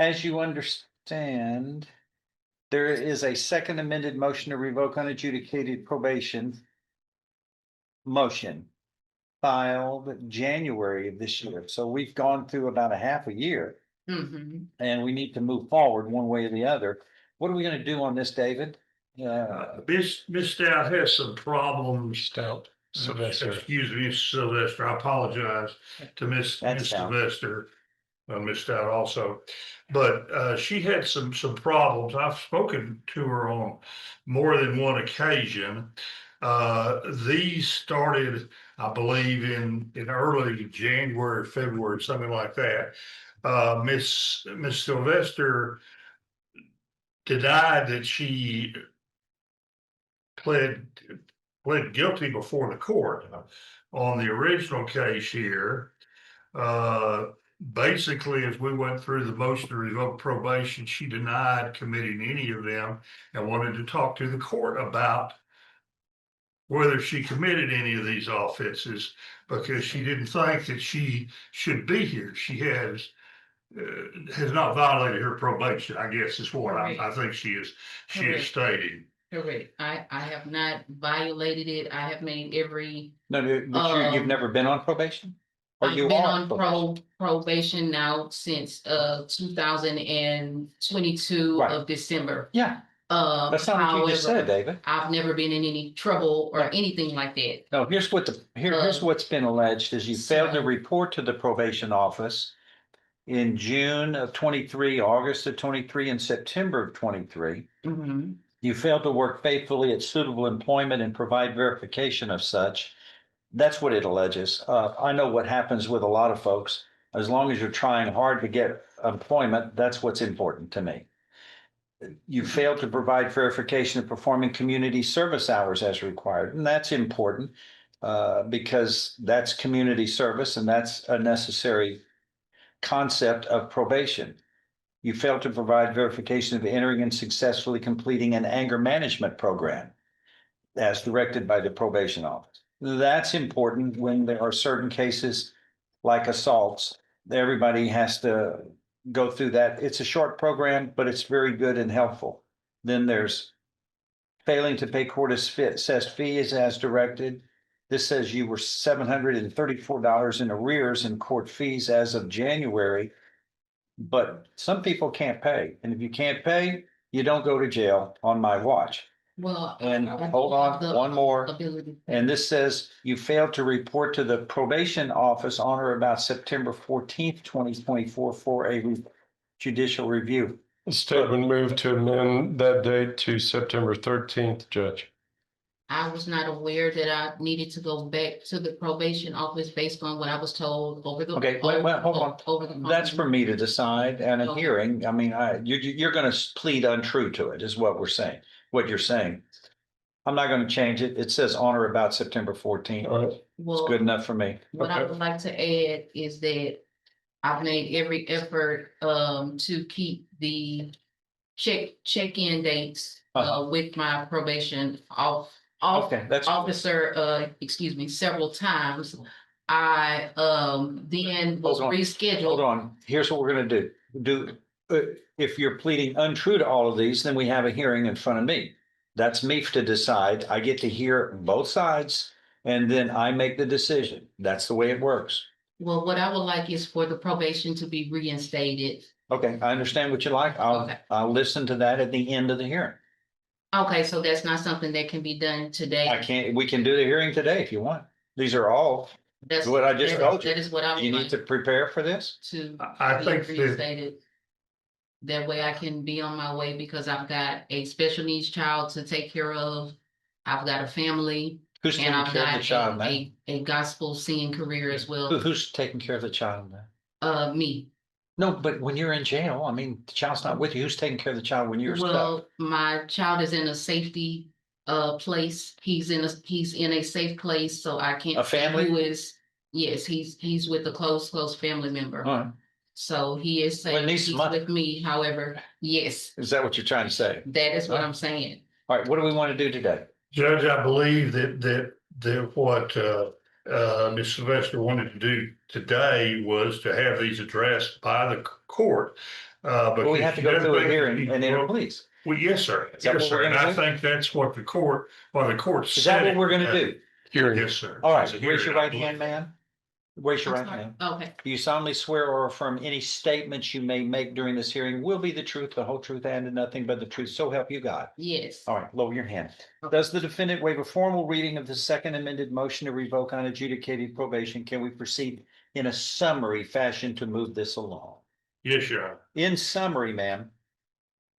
As you understand, there is a second amended motion to revoke unadjudicated probation motion filed January of this year. So we've gone through about a half a year Mhm. and we need to move forward one way or the other. What are we going to do on this, David? Miss Stout has some problems. Stout, Sylvester. Excuse me, Miss Sylvester. I apologize to Miss Stout. Sylvester. Miss Stout also, but she had some problems. I've spoken to her on more than one occasion. These started, I believe, in early January, February, something like that. Miss Sylvester denied that she pled guilty before the court on the original case here. Basically, as we went through the motion to revoke probation, she denied committing any of them and wanted to talk to the court about whether she committed any of these offenses because she didn't think that she should be here. She has not violated her probation, I guess is what I think she is stating. Correct. I have not violated it. I have made every. No, but you've never been on probation? Or I've you been are on probation now since 2022 Right. of December. Yeah, that's not what you just said, David. I've never been in any trouble or anything like that. No, here's what's been alleged is you failed to report to the probation office in June of 23, August of 23, and September of 23. Mhm. You failed to work faithfully at suitable employment and provide verification of such. That's what it alleges. I know what happens with a lot of folks. As long as you're trying hard to get employment, that's what's important to me. You failed to provide verification of performing community service hours as required, and that's important because that's community service and that's a necessary concept of probation. You failed to provide verification of entering and successfully completing an anger management program as directed by the probation office. That's important when there are certain cases like assaults. Everybody has to go through that. It's a short program, but it's very good and helpful. Then there's failing to pay court assessed fees as directed. This says you were $734 in arrears in court fees as of January. But some people can't pay. And if you can't pay, you don't go to jail on my watch. Well, And I hold have on, the one more. ability. And this says you failed to report to the probation office on or about September 14th, 2024 for a judicial review. Statement moved to amend that date to September 13th, Judge. I was not aware that I needed to go back to the probation office based on what I was told over the. Okay, wait, hold on. Over the. That's for me to decide and a Okay. hearing. I mean, you're going to plead untrue to it is what we're saying, what you're saying. I'm not going to change it. It says on or about September 14th. All right. It's Well, good enough for me. what I Okay. would like to add is that I've made every effort to keep the check-in dates with my probation Okay, that's officer, excuse me, several times. I then was Hold rescheduled. on. Here's what we're going to do. If you're pleading untrue to all of these, then we have a hearing in front of me. That's me to decide. I get to hear both sides and then I make the decision. That's the way it works. Well, what I would like is for the probation to be reinstated. Okay, I understand what you like. Okay. I'll listen to that at the end of the hearing. Okay, so that's not something that can be done today. We can do the hearing today if you want. These are all That's what I just told you. That is what I would You need like to prepare for this. to I be think that reinstated. That way I can be on my way because I've got a special needs child to take care of. I've got a family Who's and taking I've care of the got child now? a gospel singing career as well. Who's taking care of the child now? Me. No, but when you're in jail, I mean, the child's not with you. Who's taking care of the child when you're stuck? Well, my child is in a safety place. He's in a safe place, so I can't. A family? Who is, yes, he's with a close family member. All right. So he is Well, it safe. needs He's money. with me, however, yes, Is that what you're trying to say? that is what Huh? I'm saying. All right, what do we want to do today? Judge, I believe that what Ms. Sylvester wanted to do today was to have these addressed by the court. Well, we have to go through a hearing and enter Well, pleas. yes, sir. Is that Yes, what sir. we're And gonna I do? think that's what the court, Is that what we're gonna do? Hearing. Yes, sir. All It's a right, raise your hearing, I right believe. hand, ma'am. Raise your I'm right sorry. hand. Okay, Do you solemnly swear or affirm any statements you may make during this hearing will be the truth, the whole truth, and nothing but the truth, so help you God? yes. All right, lower your hand. Okay. Does the defendant waive a formal reading of the second amended motion to revoke unadjudicated probation? Can we proceed in a summary fashion to move this along? Yes, Your Honor. In summary, ma'am,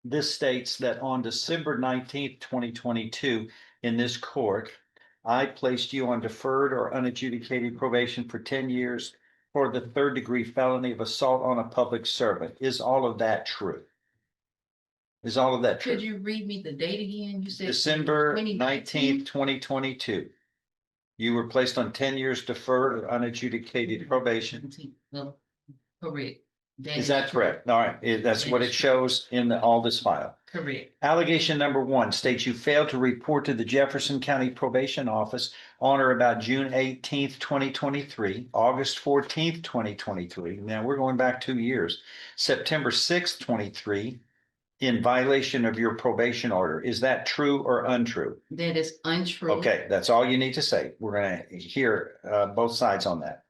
this states that on December 19th, 2022, in this court, I placed you on deferred or unadjudicated probation for 10 years for the third degree felony of assault on a public servant. Is all of that true? Is all of that true? Could you read me the date again? You said. December 2019? 19th, 2022. You were placed on 10 years deferred or unadjudicated probation. No, correct. Is that true. correct? All right, that's what it shows in all this file. Correct. Allegation number one states you failed to report to the Jefferson County Probation Office on or about June 18th, 2023, August 14th, 2023. Now we're going back 2 years, September 6th, 23, in violation of your probation order. Is that true or untrue? That is untrue. Okay, that's all you need to say. We're going to hear both sides on that.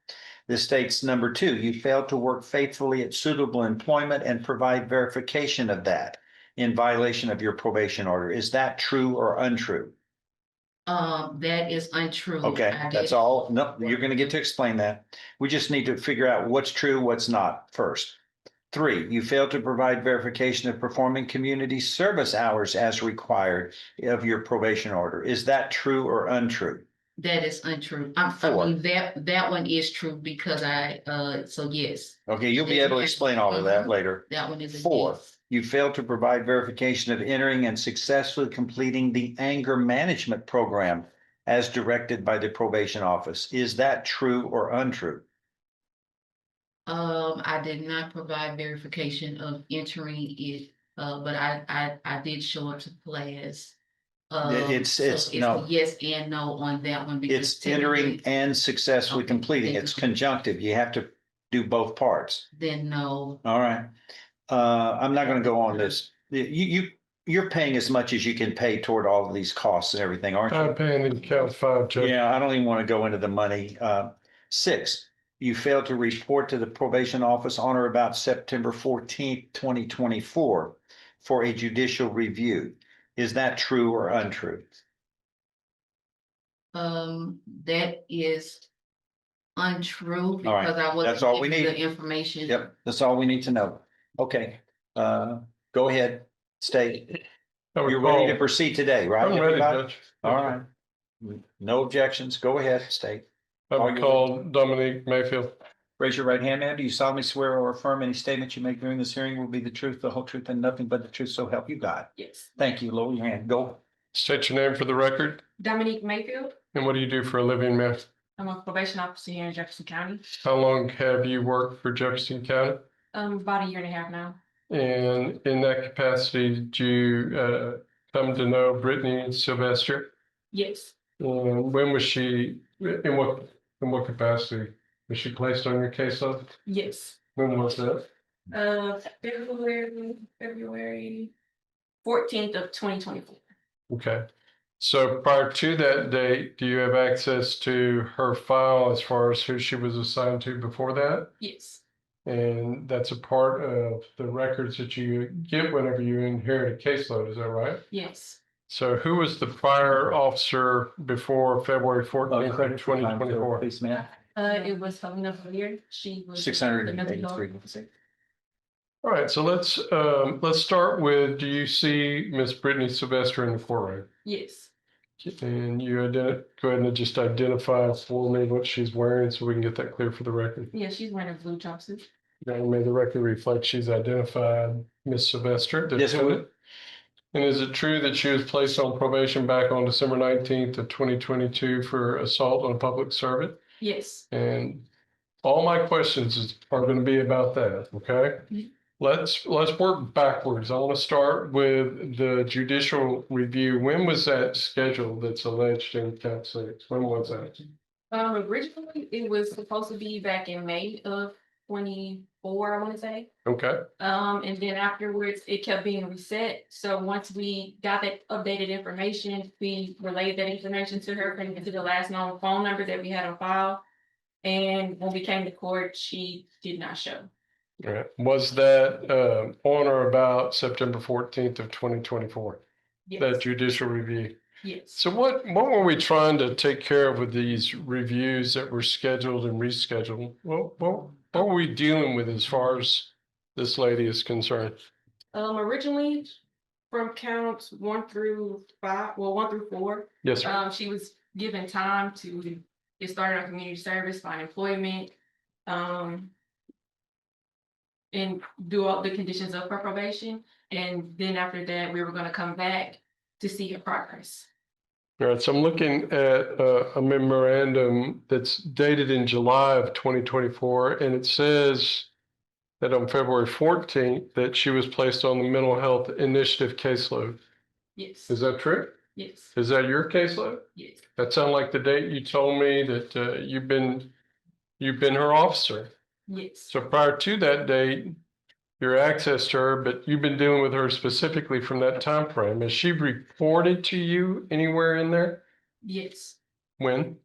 This states number two, you failed to work faithfully at suitable employment and provide verification of that in violation of your probation order. Is that true or untrue? That is untrue. Okay, I that's did- all. No, you're going to get to explain that. We just need to figure out what's true, what's not first. Three, you failed to provide verification of performing community service hours as required of your probation order. Is that true or untrue? That is untrue. I Four. mean, that one is true because so yes, Okay, you'll be able to explain all of that later. that one is. a Four, yes. you failed to provide verification of entering and successfully completing the anger management program as directed by the probation office. Is that true or untrue? I did not provide verification of entering it, but I did show up to class. It's no. a yes and no on that one. because It's entering technically, and successfully Okay, completing. then It's no. conjunctive. You have to do both parts. Then no. All right. I'm not gonna go on this. You're paying as much as you can pay toward all of these costs and everything, aren't you? I'm paying the count 5, Judge. Yeah, I don't even want to go into the money. Six, you failed to report to the probation office on or about September 14th, 2024 for a judicial review. Is that true or untrue? That is untrue All right, because I wasn't that's all we given the need. information. Yep, that's all we need to know. Okay, go ahead, state. I would You're ready to call- proceed today, right? I'm ready, everybody? Judge. All right. No objections. Go ahead, state. I would call Dominique Mayfield. Raise your right hand, ma'am. Do you solemnly swear or affirm any statement you make during this hearing will be the truth, the whole truth, and nothing but the truth, so help you God? Yes. Thank you. Lower your hand. Go. State your name for the record. Dominique Mayfield. And what do you do for a living, ma'am? I'm a probation officer here in Jefferson County. How long have you worked for Jefferson County? About 1.5 years now. And in that capacity, did you come to know Brittany Sylvester? Yes. And when was she, in what capacity? Was she placed on your caseload? Yes. When was that? February 14th of 2024. Okay. So prior to that date, do you have access to her file as far as who she was assigned to before that? Yes. And that's a part of the records that you get whenever you inherit a caseload, is that right? Yes. So who was the prior officer before February 14th, 2024? Please, ma'am. It was Helena Hilliard. She was 683. All right, so let's start with, do you see Miss Brittany Sylvester in the courtroom? Yes. And you go ahead and just identify for me what she's wearing so we can get that clear for the record. Yeah, she's wearing a blue jumpsuit. And may the record reflect she's identified Miss Sylvester. the Yes, it would. defendant. And is it true that she was placed on probation back on December 19th of 2022 for assault on a public servant? Yes. And all my questions are going to be about that, okay? Mhm. Let's work backwards. I want to start with the judicial review. When was that scheduled that's alleged in count 6? When was that? Originally, it was supposed to be back in May of 2024, I want to say. Okay, And then afterwards, it kept being reset. So once we got that updated information, we relayed that information to her, putting it to the last known phone number that we had on file. And when we came to court, she did not show. all right. Was that on or about September 14th of 2024? Yes, That judicial review? yes. So what were we trying to take care of with these reviews that were scheduled and rescheduled? What were we dealing with as far as this lady is concerned? Originally from counts 1 through 5, well, 1 through 4, Yes, sir. she was given time to get started on community service, find employment, and do all the conditions of her probation. And then after that, we were gonna come back to see her progress. All right, so I'm looking at a memorandum that's dated in July of 2024, and it says that on February 14th, that she was placed on the mental health initiative caseload. Yes, Is that true? yes, Is that your caseload? yes, That sounded like the date you told me that you've been her officer. yes. So prior to that date, your access to her, but you've been dealing with her specifically from that time frame. Has she reported to you anywhere in there? Yes. When?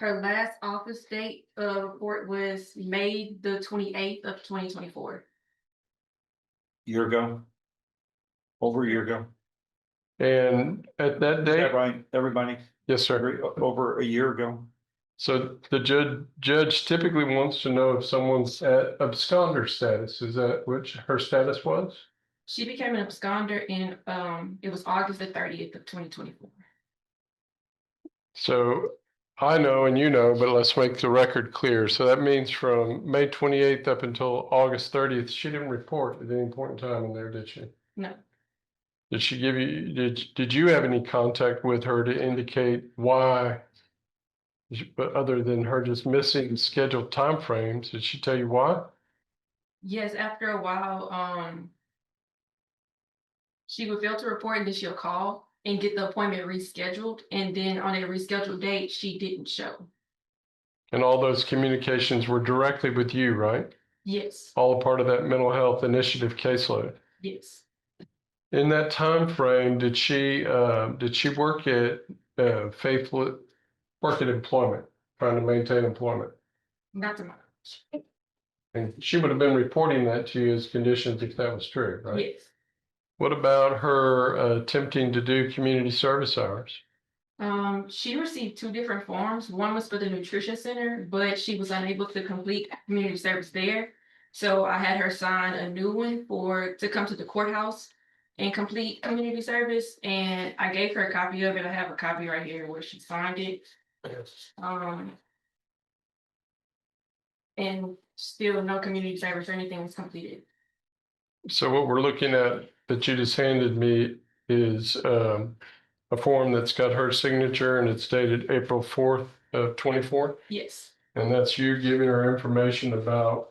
Her last office date report was May the 28th of 2024. Year ago? Over a year ago? And at that Is date? that right, everybody? Yes, sir. Over a year ago? So the judge typically wants to know if someone's at absconder status. Is that what her status was? She became an absconder in it was August the 30th of 2024. So I know and you know, but let's make the record clear. So that means from May 28th up until August 30th, she didn't report at any point in time in there, did she? No, Did she give you, did you have any contact with her to indicate why? But other than her just missing scheduled timeframes, did she tell you why? yes, after a while, she would fail to report and then she'll call and get the appointment rescheduled. And then on a rescheduled date, she didn't show. And all those communications were directly with you, right? Yes, All a part of that mental health initiative caseload. yes, In that time frame, did she work at faithful work at employment, trying to maintain employment? not to my knowledge. And she would have been reporting that to you as conditions if that was true, right? Yes. What about her attempting to do community service hours? She received 2 different forms. One was for the nutrition center, but she was unable to complete community service there. So I had her sign a new one to come to the courthouse and complete community service. And I gave her a copy of it. I have a copy right here where she signed it. And still no community service or anything was completed. So what we're looking at that you just handed me is a form that's got her signature and it's dated April 4th of 24. Yes, And that's you giving her information about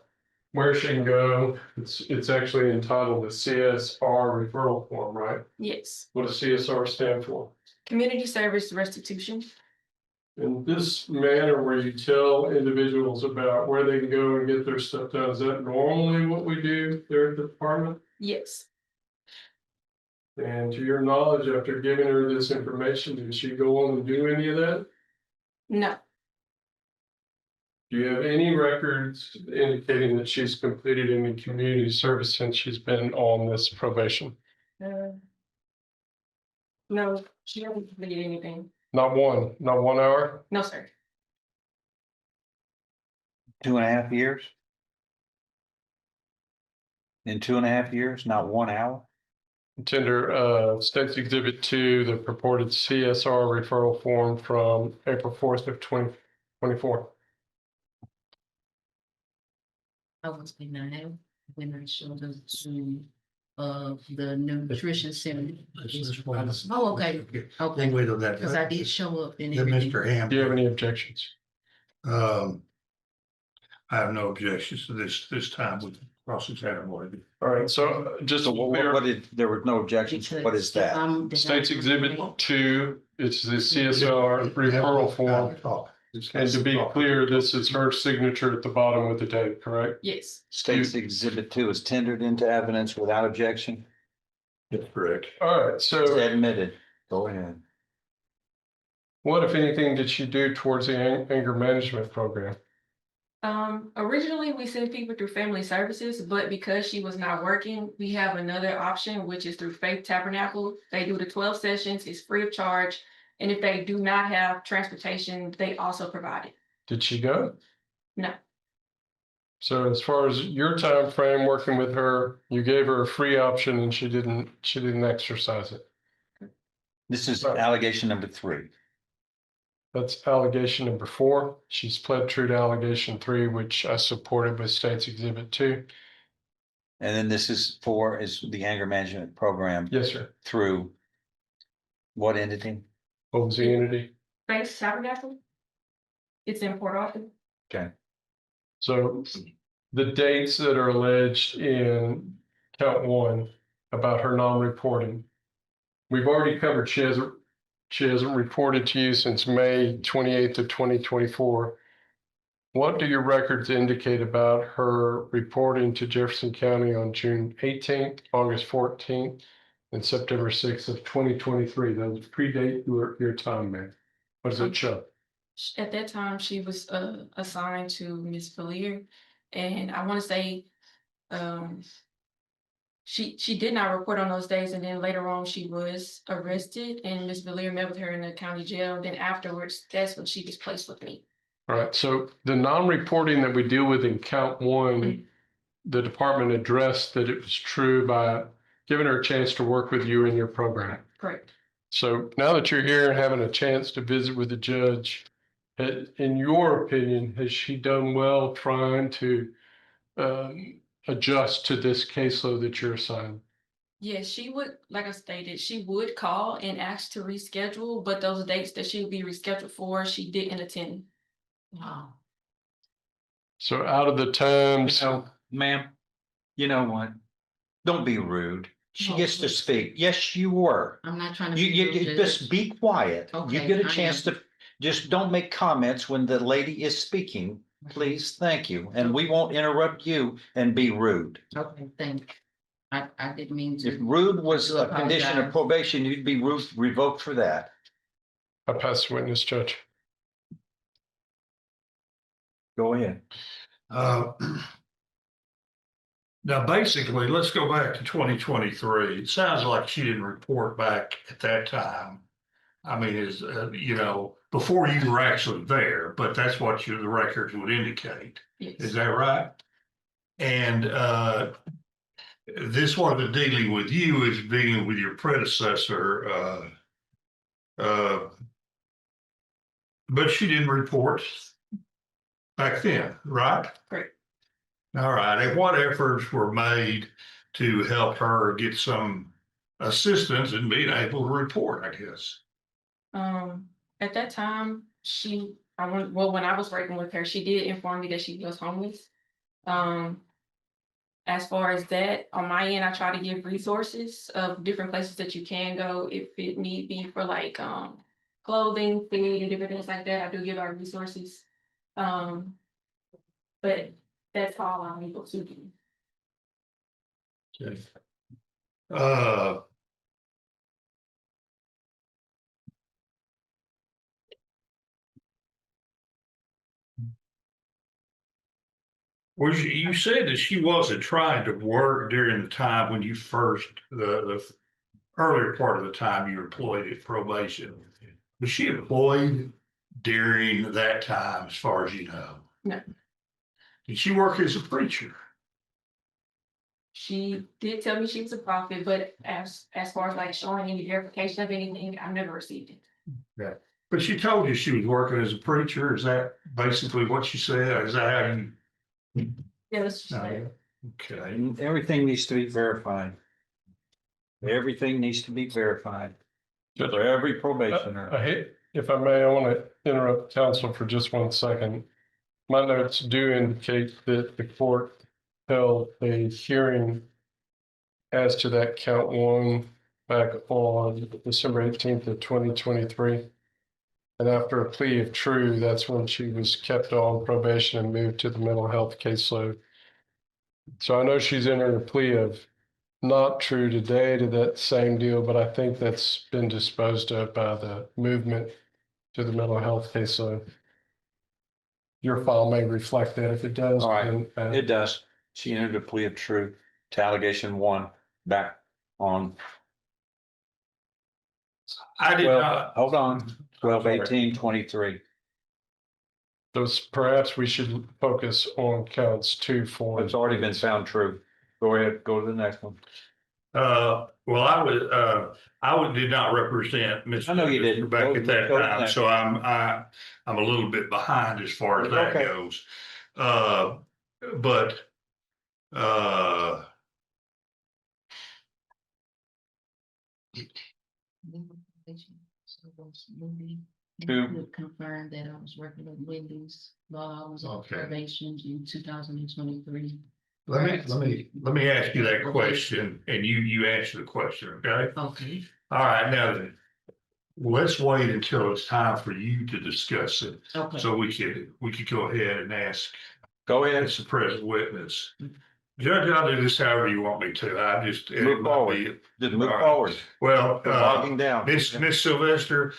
where she can go. It's actually entitled the CSR referral form, right? yes. What does CSR stand for? Community service restitution. In this manner where you tell individuals about where they can go and get their stuff done, is that normally what we do there at the department? Yes, And to your knowledge, after giving her this information, did she go on and do any of that? no, Do you have any records indicating that she's completed any community service since she's been on this probation? no, she hasn't completed anything. Not one hour? No, sir. 2.5 years? In 2.5 years, not 1 hour? Tender, State's Exhibit 2, the purported CSR referral form from April 4th of 2024. I was denied when I showed up to the nutrition center. Oh, okay, okay, Wait on that. because I did show up and Then everything. Mr. Ham. Do you have any objections? I have no objections to this time with cross-examination. All right, so just So to what did, there were no objections, what is that? State's Exhibit 2, it's the CSR referral form. And to be clear, this is her signature at the bottom with the date, correct? Yes. States Exhibit 2 is tendered into evidence without objection. That's correct. All right, so Admitted. Go ahead. what, if anything, did she do towards the anger management program? Originally we sent people through family services, but because she was not working, we have another option, which is through Faith Tabernacle. They do the 12 sessions, it's free of charge. And if they do not have transportation, they also provide it. Did she go? No. So as far as your time frame working with her, you gave her a free option and she didn't exercise it. This is allegation number 3. That's allegation number 4. She's pled true to allegation 3, which I supported with State's Exhibit 2. And then this is 4 is the anger management program Yes, sir. through what entity? What was the entity? Faith Tabernacle. It's in Port Arthur. Okay. So the dates that are alleged in count 1 about her non-reporting, we've already covered. She hasn't reported to you since May 28th of 2024. What do your records indicate about her reporting to Jefferson County on June 18th, August 14th, and September 6th of 2023? Those predate your time, man. What does it show? At that time, she was assigned to Miss Valier, and I want to say she did not report on those days, and then later on she was arrested, and Miss Valier met with her in the county jail. Then afterwards, that's when she was placed with me. All right. So the non-reporting that we deal with in count 1, the department addressed that it was true by giving her a chance to work with you in your program. Correct. So now that you're here and having a chance to visit with the judge, in your opinion, has she done well trying to adjust to this caseload that you're assigned? Yes, she would, like I stated, she would call and ask to reschedule, but those dates that she would be rescheduled for, she didn't attend. Wow. So out of the times, So, ma'am, you know what? Don't be rude. She No, gets to please. speak. Yes, you were. I'm not trying to. You just be quiet. You Okay, get a I chance am. to, just don't make comments when the lady is speaking. Please, thank you. And we won't interrupt you and be rude. Okay, thank you. I didn't mean If to. rude was do a condition of apologize. probation, you'd be revoked for that. I pass the witness, Judge. Go ahead. Now, basically, let's go back to 2023. It sounds like she didn't report back at that time. I mean, before you were actually there, but that's what the records would indicate. Yes. Is that right? And this wasn't dealing with you, it's dealing with your predecessor. But she didn't report back then, right? Correct. All right. And what efforts were made to help her get some assistance in being able to report, I guess? At that time, when I was working with her, she did inform me that she was homeless. As far as that, on my end, I try to give resources of different places that you can go if it need be for like clothing, food, and different things like that. I do give out resources. But that's all I'm able to do. Okay. You said that she wasn't trying to work during the time when you first, the earlier part of the time you were employed at probation. Was she employed during that time, as far as you know? No. Did she work as a preacher? She did tell me she was a prophet, but as far as like showing any verification of anything, I've never received it. Yeah. But she told you she was working as a preacher. Is that basically what she said? Is that how you? Yeah, that's just like, Okay. Everything needs to be verified. Everything needs to be verified. Judge, For every probationer. I hate, if I may, I want to interrupt counsel for just 1 second. My notes do indicate that the court held a hearing as to that count 1 back on December 18th of 2023. And after a plea of true, that's when she was kept on probation and moved to the mental health caseload. So I know she's entered a plea of not true today to that same deal, but I think that's been disposed of by the movement to the mental health caseload. Your file may reflect that. If it does, All right. then, It does. She entered a plea of truth to allegation 1 back on, I did well, not. hold on, 12/18/23. so perhaps we should focus on counts 2, 4. It's already been found true. Go ahead, go to the next one. Well, did not represent Miss. I know you didn't. Back at that Go to the time, next. so I'm a little bit behind as far as that Okay. goes. But, Two. Confirmed that I was working at Wendy's while I was on Okay. probation in 2023. let me ask you that question and you answer the question, okay? Okay, All right, now then, let's wait until it's time for you to discuss it. okay. So we could go ahead and ask Go ahead. as the present witness. Judge, I'll do this however you want me to. I just. Move forward. Just move All right. forward. Well, We're bogging down. Miss Sylvester,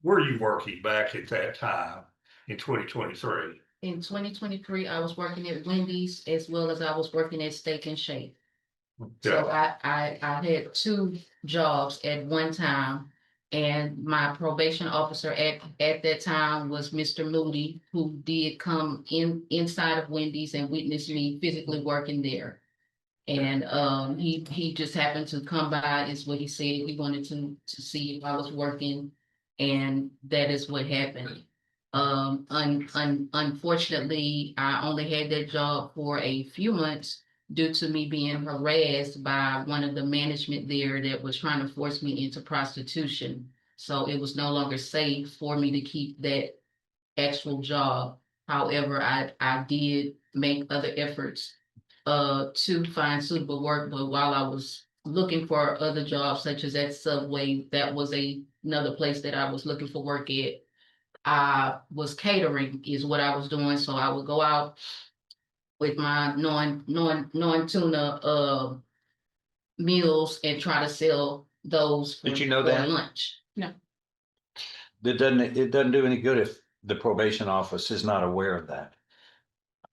were you working back at that time in 2023? In 2023, I was working at Wendy's as well as I was working at Steak and Shake. So I had 2 jobs at one time. And my probation officer at that time was Mr. Moody, who did come inside of Wendy's and witnessed me physically working there. And he just happened to come by, is what he said. He wanted to see if I was working, and that is what happened. Unfortunately, I only had that job for a few months due to me being harassed by one of the management there that was trying to force me into prostitution. So it was no longer safe for me to keep that actual job. However, I did make other efforts to find suitable work, but while I was looking for other jobs such as at Subway, that was another place that I was looking for work at. I was catering is what I was doing, so I would go out with my non-tuna meals and try to sell those Did you know for that? lunch. No, It doesn't do any good if the probation office is not aware of that.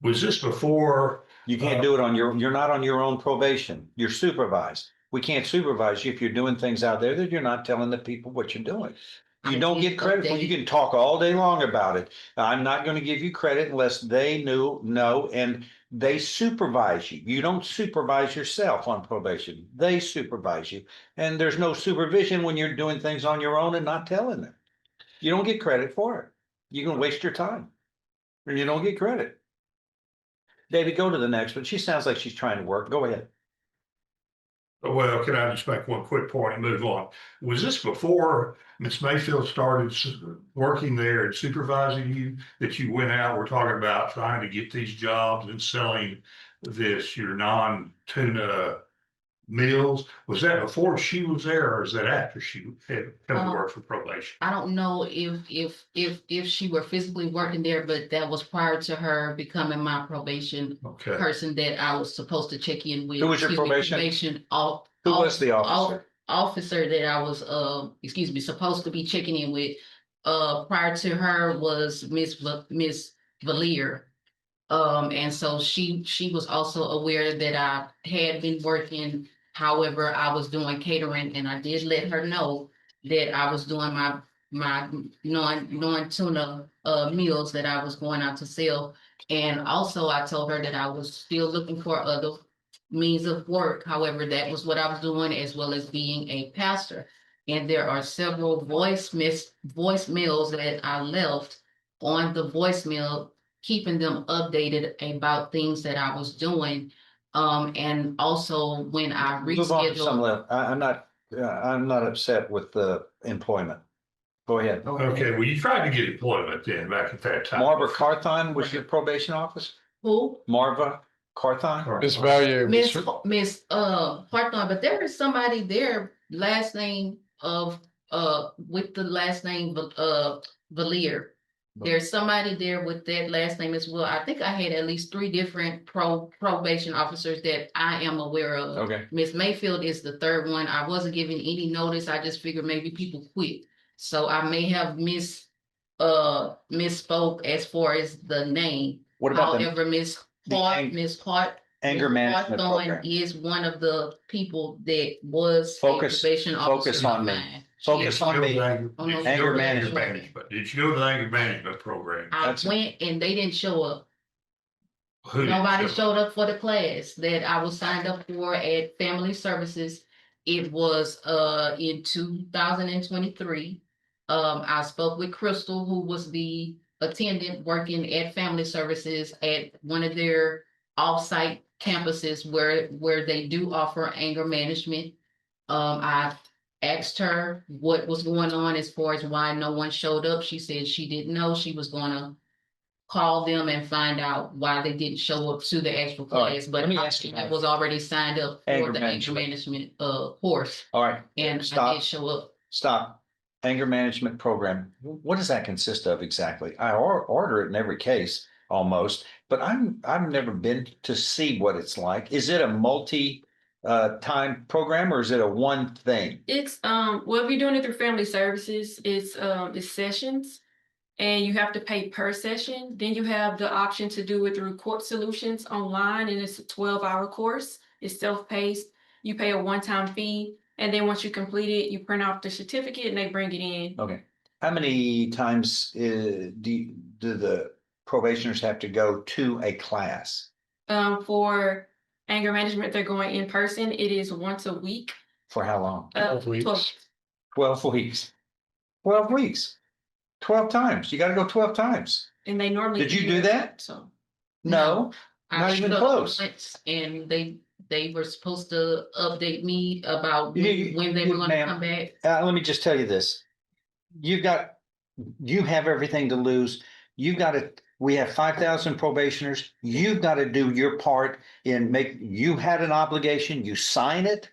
Was this before? You can't do it you're not on your own probation. You're supervised. We can't supervise you if you're doing things out there that you're not telling the people what you're doing. You I don't did get credit for it. You update. can talk all day long about it. I'm not going to give you credit unless they know, and they supervise you. You don't supervise yourself on probation. They supervise you. And there's no supervision when you're doing things on your own and not telling them. You don't get credit for it. You can waste your time and you don't get credit. David, go to the next one. She sounds like she's trying to work. Go ahead. Well, can I just make one quick point and move on? Was this before Miss Mayfield started working there and supervising you, that you went out, we're talking about trying to get these jobs and selling your non-tuna meals? Was that before she was there, or is that after she had come to work for probation? I don't know if she were physically working there, but that was prior to her becoming my probation Okay, person that I was supposed to check in with. Who was your Excuse me, probation? Who was the officer? Officer that I was, supposed to be checking in with. Prior to her was Miss Valier. And so she was also aware that I had been working. However, I was doing catering, and I did let her know that I was doing my non-tuna meals that I was going out to sell. And also I told her that I was still looking for other means of work. However, that was what I was doing, as well as being a pastor. And there are several voicemails that I left on the voicemail, keeping them updated about things that I was doing. And also when I Move on to some rescheduled. level. I'm not upset with the employment. Go ahead. okay, well, you tried to get employment then back at that time. Marva Carthon was your probation officer? Who? Marva Carthon? Miss Value. Miss Hawthorne, but there is somebody there, last name of with the last name Valier. There's somebody there with that last name as well. I think I had at least 3 different probation officers that I am aware of. Okay. Miss Mayfield is the third one. I wasn't giving any notice. I just figured maybe people quit. So I may have misspoke as far as the name. What about the However, Miss Hart anger management program? is one of the people that was a Focus probation officer on of me. mine. Focus Did you on go to me. the anger- Oh, no, did you go anger to the anger management. management? Did you go to the anger management program? I That's- went and they didn't show up. Who didn't Nobody show showed up for the class that I was signed up for at Family Services. It was in 2023. I spoke with Crystal, who was the attendant working at Family Services at one of their off-site campuses where they do offer anger management. I asked her what was going on as far as why no one showed up. She said she didn't know. She was gonna call them and find out why they didn't show up to the actual All right, class, but let me ask you I that. was already signed up for Anger the anger management course, All right, and I stop. did show up. Stop. Anger management program. What does that consist of exactly? I order it in every case almost, but I've never been to see what it's like. Is it a time program or is it a one thing? It's well, if you're doing it through Family Services, it's sessions. And you have to pay per session. Then you have the option to do it through Court Solutions online, and it's a 12-hour course. It's self-paced. You pay a one-time fee, and then once you complete it, you print off the certificate and they bring it in. Okay. How many times do the probationers have to go to a class? For anger management, they're going in person. It is once a week. For how long? 12 weeks. 12 weeks. 12 weeks. 12 times. You got to go 12 times. And they normally. Did you do that? So. No, I not even showed up close. once, and they were supposed to update me about You- when they you- were gonna ma'am, come back. Let me just tell you this. You have everything to lose. We have 5,000 probationers. You've got to do your part you had an obligation, you sign it.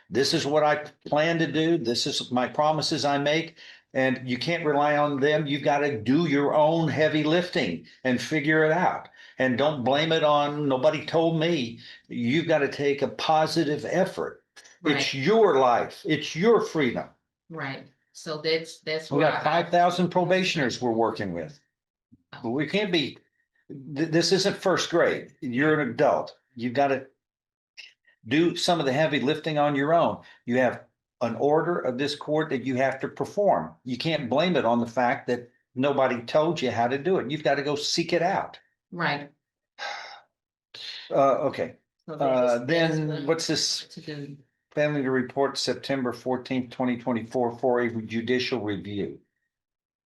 This is what I plan to do. This is my promises I make. And you can't rely on them. You've got to do your own heavy lifting and figure it out. And don't blame it on nobody told me. You've got to take a positive effort. It's Right, your life. It's your freedom. right. So that's We why got 5,000 probationers we're working with. But we can't be, this isn't first grade. You're an adult. You've got to do some of the heavy lifting on your own. You have an order of this court that you have to perform. You can't blame it on the fact that nobody told you how to do it. You've got to go seek it out. Right. Okay. So that's Then what what's this? to do. Family to report September 14th, 2024 for a judicial review.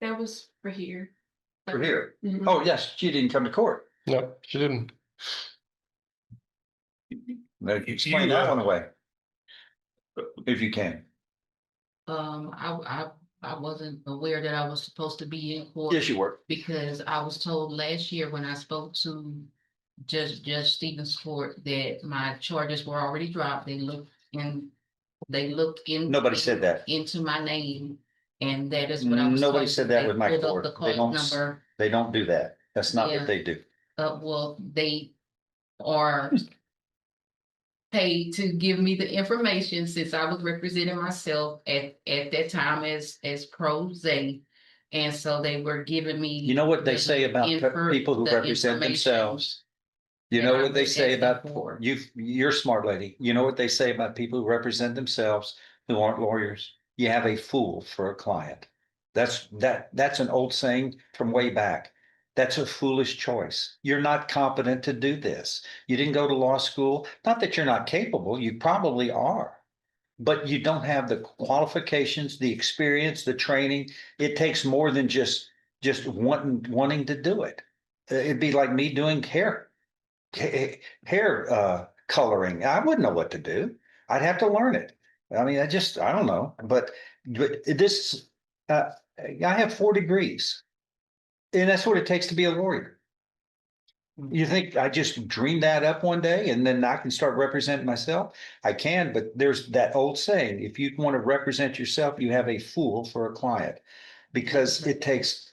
That was for here. For here. Mhm. Oh, yes, she didn't come to court. No, she didn't. Now, explain that one away. If you can. I wasn't aware that I was supposed to be in court. Yes, you were. Because I was told last year when I spoke to Judge Stevens Court that my charges were already dropped. They looked in. Nobody said that. Into my name, and that is what I was. Nobody told. said that They with my pulled up court. the They cause don't, number. they don't do that. That's not Yeah. what they do. Well, they are paid to give me the information since I was representing myself at that time as pro se. And so they were giving me. You know what they the say about people who the represent information. themselves? You that know I what they was say asking about for. you're a smart lady. You know what they say about people who represent themselves who aren't lawyers? You have a fool for a client. That's an old saying from way back. That's a foolish choice. You're not competent to do this. You didn't go to law school. Not that you're not capable, you probably are. But you don't have the qualifications, the experience, the training. It takes more than just wanting to do it. It'd be like me doing hair coloring. I wouldn't know what to do. I'd have to learn it. I mean, I don't know. But this, I have 4 degrees, and that's what it takes to be a lawyer. You think I just dreamed that up one day and then I can start representing myself? I can, but there's that old saying, if you want to represent yourself, you have a fool for a client. because it takes,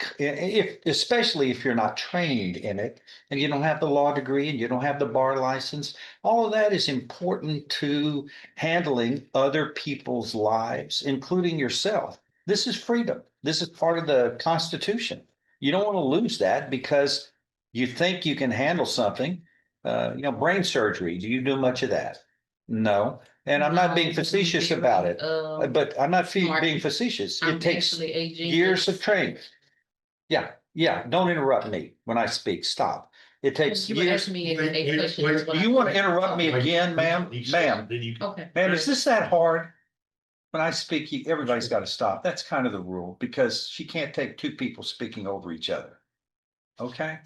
especially if you're not trained in it and you don't have the law degree and you don't have the bar license, all of that is important to handling other people's lives, including yourself. This is freedom. This is part of the Constitution. You don't want to lose that because you think you can handle something. Brain surgery. Do you do much of that? No. And I'm not being No, facetious very, about it, but I'm not smart. being facetious. I'm It takes actually a years genius. of training. Yeah. Don't interrupt me when I speak. Stop. It takes You were years. asking me a question. wait, is what Do I you want to said. interrupt me again, ma'am? Ma'am, Okay. ma'am, is this that hard? When I speak, everybody's got to stop. That's kind of the rule because she can't take two people speaking over each other. Okay?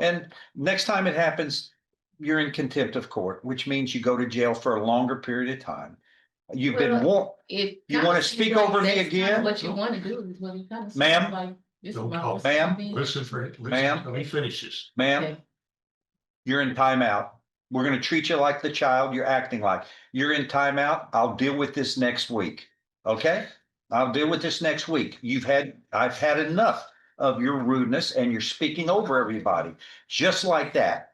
And next time it happens, you're in contempt of court, which means you go to jail for a longer period of time. You've been Well, warned. It You kinda wanna seems speak like over me that's kinda again? What you want to do is what you kind of. Ma'am? Like, this is Don't my talk. first Ma'am? time being- Ma'am? Let me finish this. Ma'am, Okay. you're in timeout. We're going to treat you like the child you're acting like. You're in timeout. I'll deal with this next week. Okay? I'll deal with this next week. I've had enough of your rudeness and you're speaking over everybody. Just like that.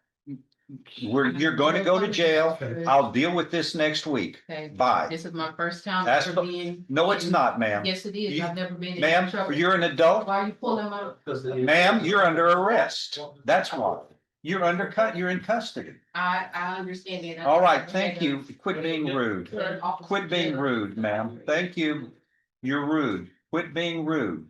You're going to go to jail. I'll deal with this next week. Okay. Bye. This is my first time That's ever what- being. No, it's not, ma'am. Yes, it is. You- I've never been in Ma'am, trouble. you're an adult. Why are you pulling my? Ma'am, you're under arrest. That's why. You're in custody. I understand that. All right, thank you. Quit being rude. Quit being rude, ma'am. Thank you. You're rude. Quit being rude.